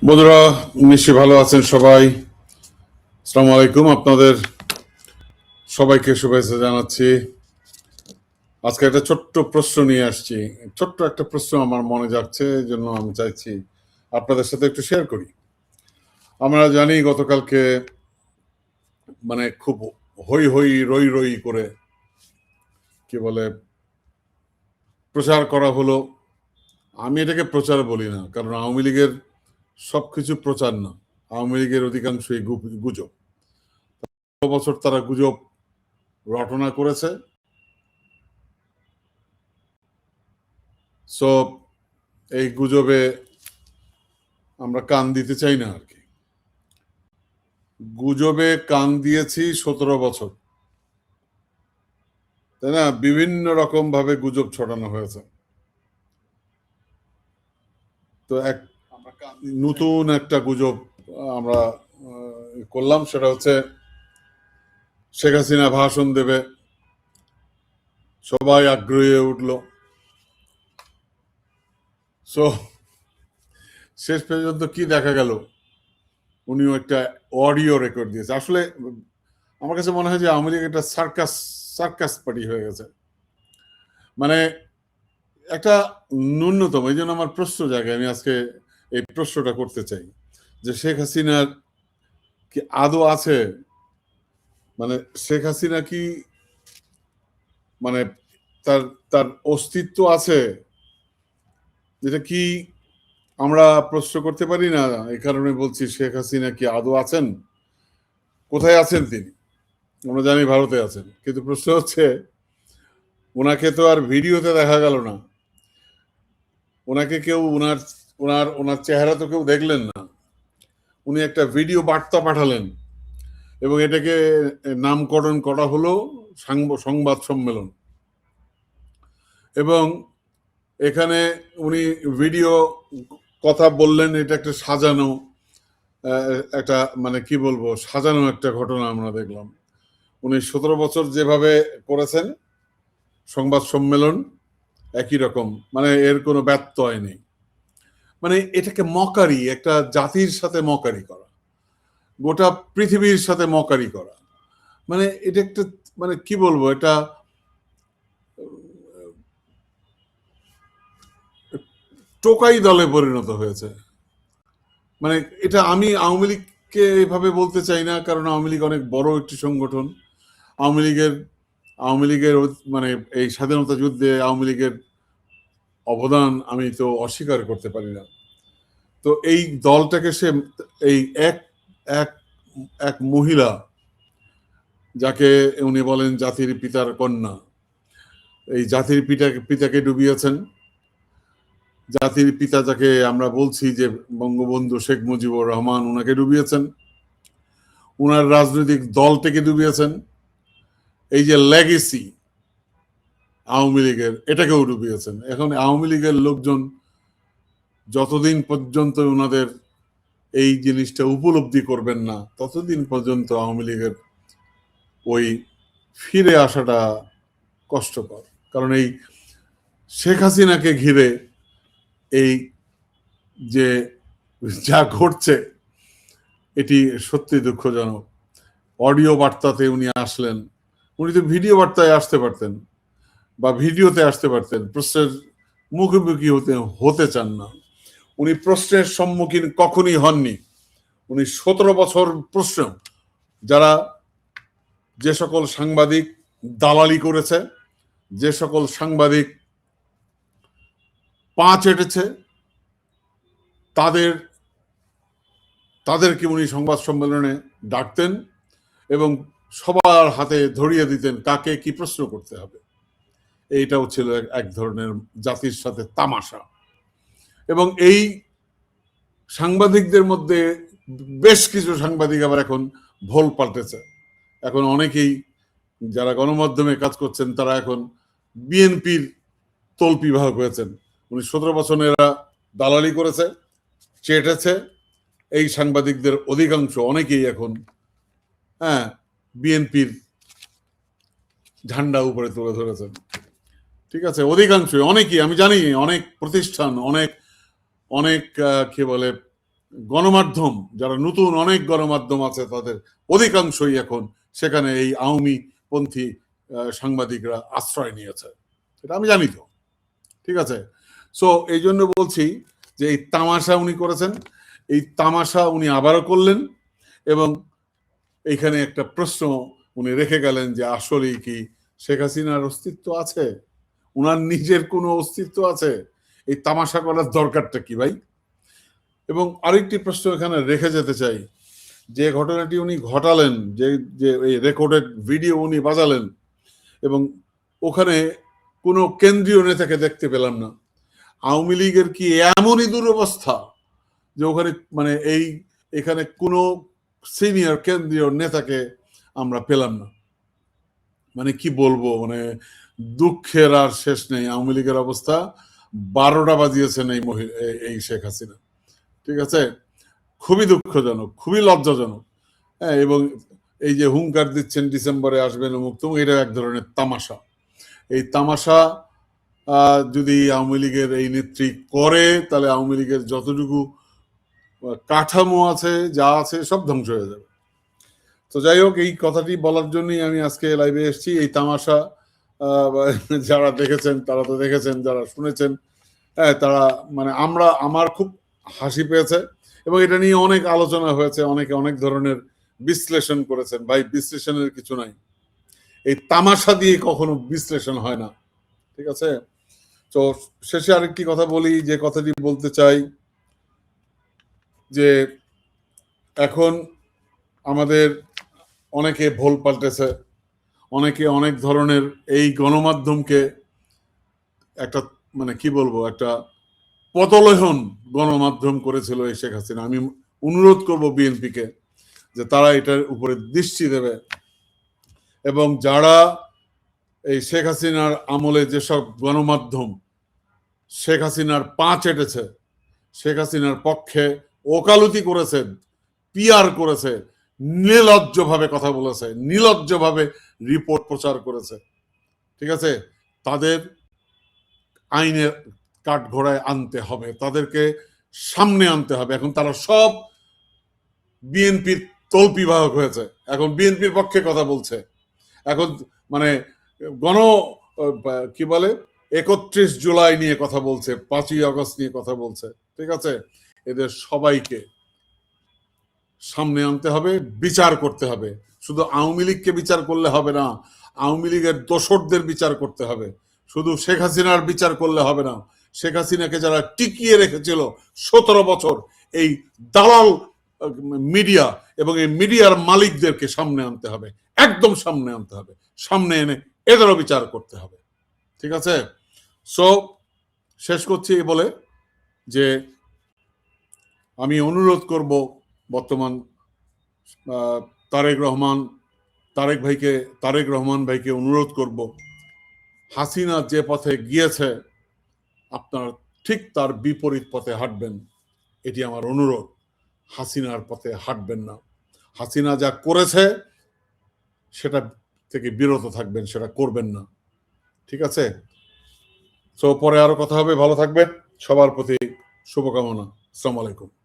বন্ধুরা, নিশ্চয়ই ভালো আছেন সবাই। আসসালামু আলাইকুম। আপনাদের সবাইকে শুভেচ্ছা জানাচ্ছি। আজকে একটা ছোট্ট প্রশ্ন নিয়ে আসছি। ছোট্ট একটা প্রশ্ন আমার মনে যাচ্ছে, এই জন্য আমি চাইছি আপনাদের সাথে একটু শেয়ার করি। আমরা জানি গতকালকে খুব হই হই রই রই করে কি বলে প্রচার করা হলো। আমি এটাকে প্রচার বলি না, কারণ আওয়ামী লীগের সবকিছু প্রচার না। আওয়ামী লীগের অধিকাংশই গুজব। বছর তারা গুজব রটনা করেছে। সো এই গুজবে আমরা কান দিতে চাই না আর কি। গুজবে কান দিয়েছি 17 বছর, তাই না? বিভিন্ন রকম ভাবে গুজব ছড়ানো হয়েছে। তো নতুন একটা গুজব আমরা করলাম, সেটা হচ্ছে শেখ হাসিনা ভাষণ দেবে। সবাই আগ্রহী হয়ে উঠল। সো শেষ পর্যন্ত কি দেখা গেল, উনিও একটা অডিও রেকর্ড দিয়েছে। আসলে আমার কাছে মনে হয় যে আওয়ামী লীগ একটা সার্কাস পার্টি হয়ে গেছে। মানে একটা ন্যূনতম, এই জন্য আমার প্রশ্ন জায়গায় আমি আজকে এই প্রশ্নটা করতে চাই যে শেখ হাসিনার কি আদৌ আছে, শেখ হাসিনা কি মানে তার তার অস্তিত্ব আছে, যেটা কি আমরা প্রশ্ন করতে পারি না। এই কারণে বলছি, শেখ হাসিনা কি আদৌ আছেন? কোথায় আছেন তিনি? আমরা জানি ভারতে আছেন, কিন্তু প্রশ্ন হচ্ছে ওনাকে তো আর ভিডিওতে দেখা গেল না। ওনাকে কেউ ওনার ওনার ওনার চেহারা তো কেউ দেখলেন না। উনি একটা ভিডিও বার্তা পাঠালেন এবং এটাকে নামকরণ করা হলো সংবাদ সম্মেলন। এবং এখানে উনি ভিডিও কথা বললেন, এটা একটা সাজানো একটা কি বলবো, সাজানো একটা ঘটনা আমরা দেখলাম। উনি 17 বছর যেভাবে করেছেন সংবাদ সম্মেলন, একই রকম, এর কোনো ব্যত্যয় নেই। এটাকে মকারি, একটা জাতির সাথে মকারি করা, গোটা পৃথিবীর সাথে মকারি করা, এটা একটা কি বলবো, এটা টোকাই দলে পরিণত হয়েছে। এটা আমি আওয়ামী লীগকে এভাবে বলতে চাই না, কারণ আওয়ামী লীগ অনেক বড় একটি সংগঠন। আওয়ামী লীগের এই স্বাধীনতা যুদ্ধে আওয়ামী লীগের অবদান আমি তো অস্বীকার করতে পারি না। তো এই দলটাকে সে এই এক এক এক মহিলা, যাকে উনি বলেন জাতির পিতার কন্যা, এই জাতির পিতাকে ডুবিয়েছেন। জাতির পিতা যাকে আমরা বলছি যে বঙ্গবন্ধু শেখ মুজিবুর রহমান, ওনাকে ডুবিয়েছেন। ওনার রাজনৈতিক দলটাকে ডুবিয়েছেন। এই যে লেগেসি আওয়ামী লীগের, এটাকেও ডুবিয়েছেন। এখন আওয়ামী লীগের লোকজন যতদিন পর্যন্ত ওনাদের এই জিনিসটা উপলব্ধি করবেন না, ততদিন পর্যন্ত আওয়ামী লীগের ওই ফিরে আসাটা কষ্টকর। কারণ এই শেখ হাসিনাকে ঘিরে এই যে যা ঘটছে, এটি সত্যি দুঃখজনক। অডিও বার্তাতে উনি আসলেন, উনি তো ভিডিও বার্তায় আসতে পারতেন বা ভিডিওতে আসতে পারতেন। প্রশ্নের মুখোমুখি হতে চান না। উনি প্রশ্নের সম্মুখীন কখনই হননি। উনি 17 বছর প্রশ্ন, যে সকল সাংবাদিক দালালি করেছে, যে সকল সাংবাদিক পা চেটেছে, তাদেরকে উনি সংবাদ সম্মেলনে ডাকতেন এবং সবার হাতে ধরিয়ে দিতেন কাকে কি প্রশ্ন করতে হবে। এইটাও ছিল এক ধরনের জাতির সাথে তামাশা। এবং এই সাংবাদিকদের মধ্যে বেশ কিছু সাংবাদিক আবার এখন ভোল পাল্টেছে। এখন অনেকেই যারা গণমাধ্যমে কাজ করছেন, তারা এখন বিএনপির তল্পি বাহক হয়েছেন। উনি 17 বছর এরা দালালি করেছে, চেটেছে। এই সাংবাদিকদের অধিকাংশ, অনেকেই এখন বিএনপির ঝান্ডা উপরে তুলে ধরেছেন। ঠিক আছে, অধিকাংশ, অনেকেই, আমি জানি অনেক প্রতিষ্ঠান, অনেক কি বলে গণমাধ্যম, যারা নতুন অনেক গণমাধ্যম আছে, তাদের অধিকাংশই এখন সেখানে এই আওয়ামী পন্থী সাংবাদিকরা আশ্রয় নিয়েছে। এটা আমি জানি তো, ঠিক আছে। সো এই জন্য বলছি যে এই তামাশা উনি করেছেন, এই তামাশা উনি আবারও করলেন, এবং এইখানে একটা প্রশ্ন উনি রেখে গেলেন যে আসলেই কি শেখ হাসিনার অস্তিত্ব আছে, উনার নিজের কোনো অস্তিত্ব আছে? এই তামাশা করার দরকারটা কি ভাই? এবং আরেকটি প্রশ্ন এখানে রেখে যেতে চাই, যে ঘটনাটি উনি ঘটালেন, যে যে এই রেকর্ডেড ভিডিও উনি বাজালেন, এবং ওখানে কোনো কেন্দ্রীয় নেতাকে দেখতে পেলাম না। আওয়ামী লীগের কি এমনই দুরবস্থা যে ওখানে মানে এখানে কোনো সিনিয়র কেন্দ্রীয় নেতাকে আমরা পেলাম না? মানে কি বলবো, মানে দুঃখের আর শেষ নেই। আওয়ামী লীগের অবস্থা 12টা বাজিয়েছেন এই শেখ হাসিনা, ঠিক আছে। খুবই দুঃখজনক, খুবই লজ্জাজনক। হ্যাঁ, এবং এই যে হুঙ্কার দিচ্ছেন ডিসেম্বরে আসবেন অমুক তমুক, এটা এক ধরনের তামাশা। এই তামাশা যদি আওয়ামী লীগের এই নেত্রী করে, তাহলে আওয়ামী লীগের যতটুকু কাঠামো আছে, যা আছে, সব ধ্বংস হয়ে যাবে। তো যাই হোক, এই কথাটি বলার জন্যই আমি আজকে লাইভে এসেছি। এই তামাশা যারা দেখেছেন তারা তো দেখেছেন, যারা শুনেছেন হ্যাঁ তারা মানে আমার খুব হাসি পেয়েছে, এবং এটা নিয়ে অনেক আলোচনা হয়েছে, অনেকে অনেক ধরনের বিশ্লেষণ করেছেন। ভাই, বিশ্লেষণের কিছু নাই, এই তামাশা দিয়ে কখনো বিশ্লেষণ হয় না, ঠিক আছে। তো শেষে আরেকটি কথা বলি, যে কথাটি বলতে চাই, যে এখন আমাদের অনেকে ভোল পাল্টেছে, অনেকে অনেক ধরনের এই গণমাধ্যমকে একটা মানে কি বলবো, একটা পতলেহন গণমাধ্যম করেছিল এই শেখ হাসিনা। আমি অনুরোধ করব বিএনপিকে যে তারা এটার উপরে দৃষ্টি দেবে, এবং যারা এই শেখ হাসিনার আমলে যেসব গণমাধ্যম শেখ হাসিনার পা চেটেছে, শেখ হাসিনার পক্ষে ওকালতি করেছে, পিআর করেছে, নির্লজ্জভাবে কথা বলেছে, নির্লজ্জভাবে রিপোর্ট প্রচার করেছে, ঠিক আছে, তাদের আইনের কাঠঘোড়ায় আনতে হবে, তাদেরকে সামনে আনতে হবে। এখন তারা সব বিএনপির তল্পি বাহক হয়েছে, এখন বিএনপির পক্ষে কথা বলছে, এখন মানে গণ কি বলে 31 জুলাই নিয়ে কথা বলছে, 5ই আগস্ট নিয়ে কথা বলছে, ঠিক আছে। এদের সবাইকে সামনে আনতে হবে, বিচার করতে হবে। শুধু আওয়ামী লীগকে বিচার করলে হবে না, আওয়ামী লীগের দোসরদের বিচার করতে হবে। শুধু শেখ হাসিনার বিচার করলে হবে না, শেখ হাসিনাকে যারা টিকিয়ে রেখেছিল 17 বছর, এই দালাল মিডিয়া এবং এই মিডিয়ার মালিকদেরকে সামনে আনতে হবে, একদম সামনে আনতে হবে, সামনে এনে এদেরও বিচার করতে হবে, ঠিক আছে। সো শেষ করছি বলে যে আমি অনুরোধ করব বর্তমান তারেক রহমান ভাইকে অনুরোধ করব, হাসিনা যে পথে গিয়েছে আপনার ঠিক তার বিপরীত পথে হাঁটবেন, এটি আমার অনুরোধ। হাসিনার পথে হাঁটবেন না, হাসিনা যা করেছে সেটা থেকে বিরত থাকবেন, সেটা করবেন না, ঠিক আছে। তো পরে আরো কথা হবে, ভালো থাকবেন, সবার প্রতি শুভকামনা। আসসালামু আলাইকুম।